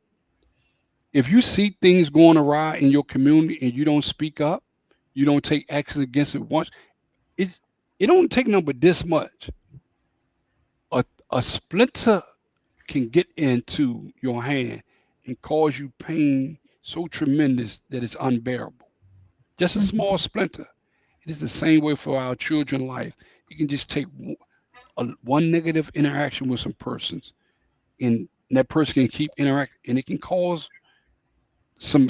if you see things going awry in your community and you don't speak up, you don't take action against it once, it it don't take nothing but this much. A a splinter can get into your hand and cause you pain so tremendous that it's unbearable. Just a Mhm. small splinter. It is the same way for our children life. You can just take one negative interaction with some persons, and that person can keep interacting, and it can cause some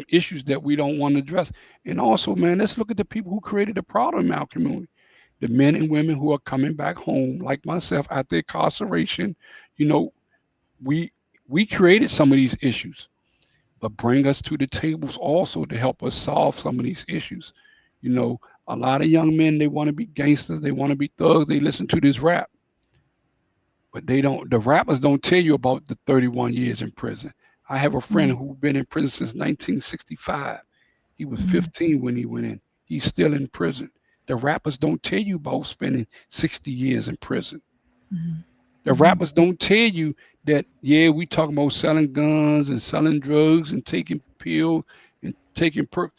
issues that we don't want to address. And also, man, let's look at the people who created the problem in our community. The men and women who are coming back home, like myself, after incarceration. You know, we we created some of these issues, but bring us to the tables also to help us solve some of these issues. You know, a lot of young men, they want to be gangsters, they want to be thugs, they listen to this rap, but they don't. The rappers don't tell you about the 31 years in prison. I have a friend who's been in prison since 1965. He was Mhm. 15 when he went in. He's still in prison. The rappers don't tell you about spending 60 years in prison. Mhm. The rappers don't tell you that, yeah, we talking about selling guns and selling drugs and taking pills and taking perks.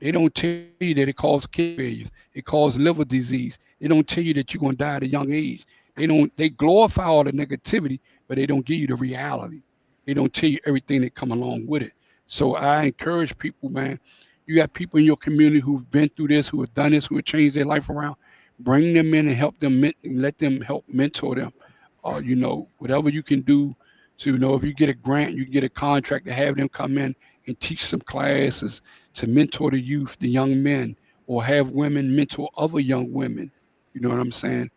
They don't tell you that it causes kidney failures. It causes liver disease. They don't tell you that you're going to die at a young age. They glorify all the negativity, but they don't give you the reality. They don't tell you everything that come along with it. So I encourage people, man. You got people in your community who've been through this, who have done this, who have changed their life around. Bring them in and help them, let them help mentor them. Whatever you can do to, if you get a grant, you can get a contract to have them come in and teach some classes to mentor the youth, the young men, or have women mentor other young women. You know what I'm saying?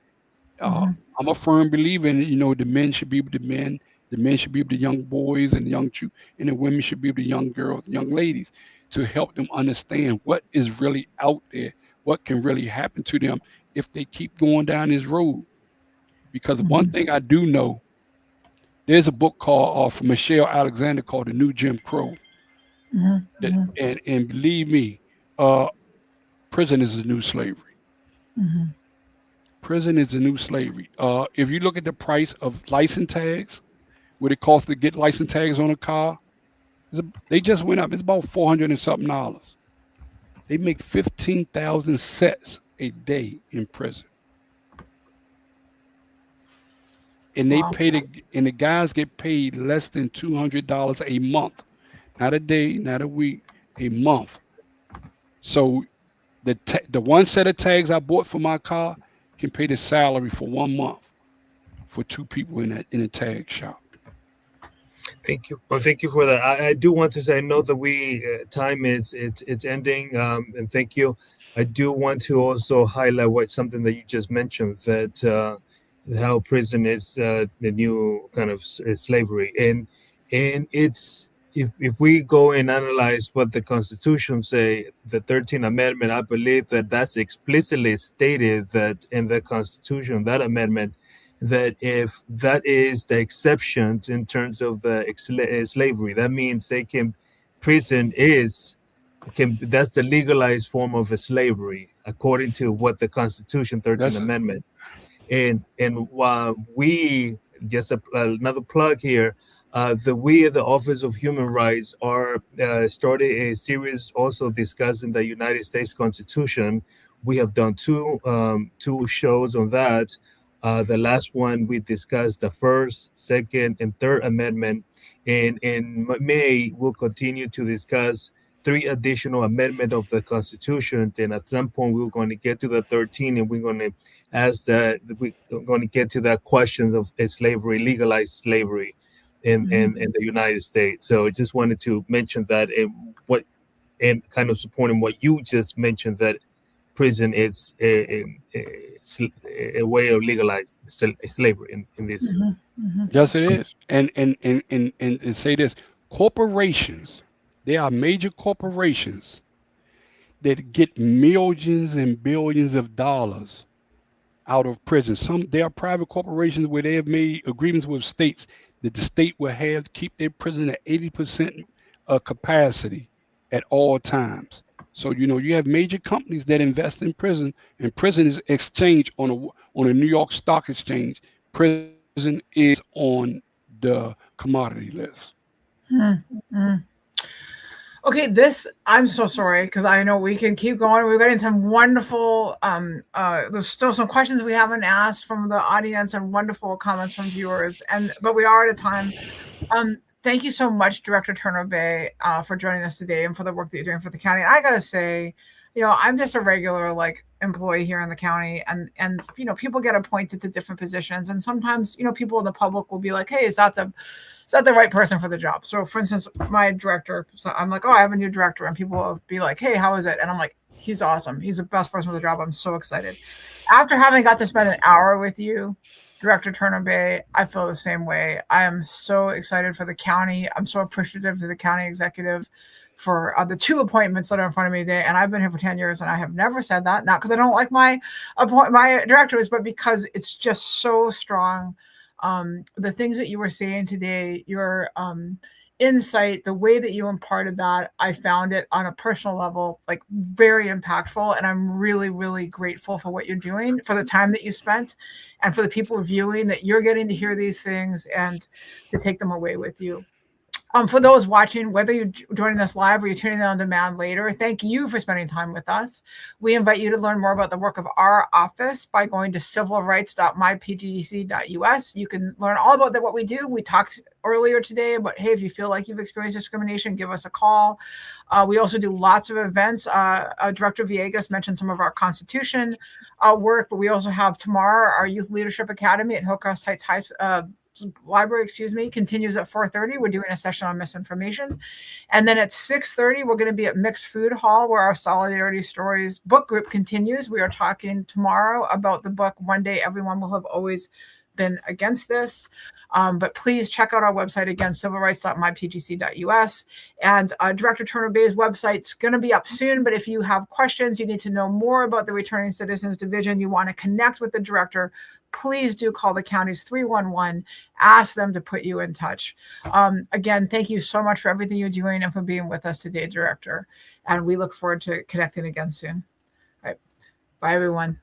Uh, Mhm. I'm a firm believer in, the men should be with the men should be with the young boys and and the women should be with the young girls, young ladies, to help them understand what is really out there, what can really happen to them if they keep going down this road. Because one Mhm. thing I do know, there's a book called from Michelle Alexander called The New Jim Crow. Mhm. That Mhm. and believe me, uh, prison is the new slavery. Mhm. Prison is the new slavery. If you look at the price of license tags, what it costs to get license tags on a car, they just went up. It's about 400 and something dollars. They make 15,000 sets a day in prison, and Wow. the guys get paid less than $200 a month, not a day, not a week, a month. So the one set of tags I bought for my car can pay the salary for 1 month for two people in a tag shop. Thank you. Well, thank you for that. I do want to say, I know that we time is it's ending, and thank you. I do want to also highlight what something that you just mentioned, that how prison is the new kind of slavery, and it's if we go and analyze what the Constitution say, the 13th Amendment, I believe that that's explicitly stated that in the Constitution, that amendment, that if that is the exception in terms of the slavery, that means they can prison is can that's the legalized form of a slavery according to what the Constitution 13th That's Amendment. And we just another plug here. We at the Office of Human Rights are started a series also discussing the United States Constitution. We have done two shows on that. The last one we discussed the first, second, and third amendment, and in May we'll continue to discuss three additional amendment of the Constitution. Then at some point we're going to get to the 13, and we're going to ask that we're going to get to that question of slavery, legalized slavery Mhm. in the United States. So I just wanted to mention that, and kind of supporting what you just mentioned, that prison is a way of legalized slavery in this. Mhm. Mhm. yes, it is. And say this: corporations, there are major corporations that get millions and billions of dollars out of prison. There are private corporations where they have made agreements with states that the state will have to keep their prison at 80% capacity at all times. So you have major companies that invest in prison, and prison is exchanged on a New York Stock Exchange. Prison is on the commodity list. Mhm. Mhm. Okay, I'm so sorry because I know we can keep going. We're getting some wonderful there's still some questions we haven't asked from the audience and wonderful comments from viewers, but we are at a time. Um thank you so much, Director Turner-Bey, for joining us today and for the work that you're doing for the county. And I got to say, I'm just a regular employee here in the county, and people get appointed to different positions, and sometimes people in the public will be like, hey, is that the right person for the job? So for instance, my director, so I'm like, oh, I have a new director, and people will be like, hey, how is it? And I'm like, he's awesome, he's the best person for the job. I'm so excited. After having got to spend an hour with you, Director Turner-Bey, I feel the same way. I am so excited for the county. I'm so appreciative to the county executive for the 2 appointments that are in front of me today. And I've been here for 10 years and I have never said that, not because I don't like my directors, but because it's just so strong. The things that you were saying today, your insight, the way that you imparted that, I found it on a personal level, very impactful. And I'm really, really grateful for what you're doing, for the time that you spent, and for the people viewing, that you're getting to hear these things and to take them away with you. For those watching, whether you're joining us live or you're tuning in on demand later, thank you for spending time with us. We invite you to learn more about the work of our office by going to civilrights.mypgdc.us. You can learn all about what we do. We talked earlier today about, hey, if you feel like you've experienced discrimination, give us a call. We also do lots of events. Director Villegas mentioned some of our Constitution work, but we also have tomorrow our Youth Leadership Academy at Hillcrest Heights Library, continues at 4:30. We're doing a session on misinformation. And then at 6:30, we're going to be at Mixed Food Hall, where our Solidarity Stories book group continues. We are talking tomorrow about the book, One Day Everyone Will Have Always Been Against This. But please check out our website again, civilrights.mypgc.us. And Director Turner-Bey's website's going to be up soon. But if you have questions, you need to know more about the Returning Citizens Division, you want to connect with the director, please do call the county's 311. Ask them to put you in touch. Again, thank you so much for everything you're doing and for being with us today, Director. And we look forward to connecting again soon. All right. Bye, everyone.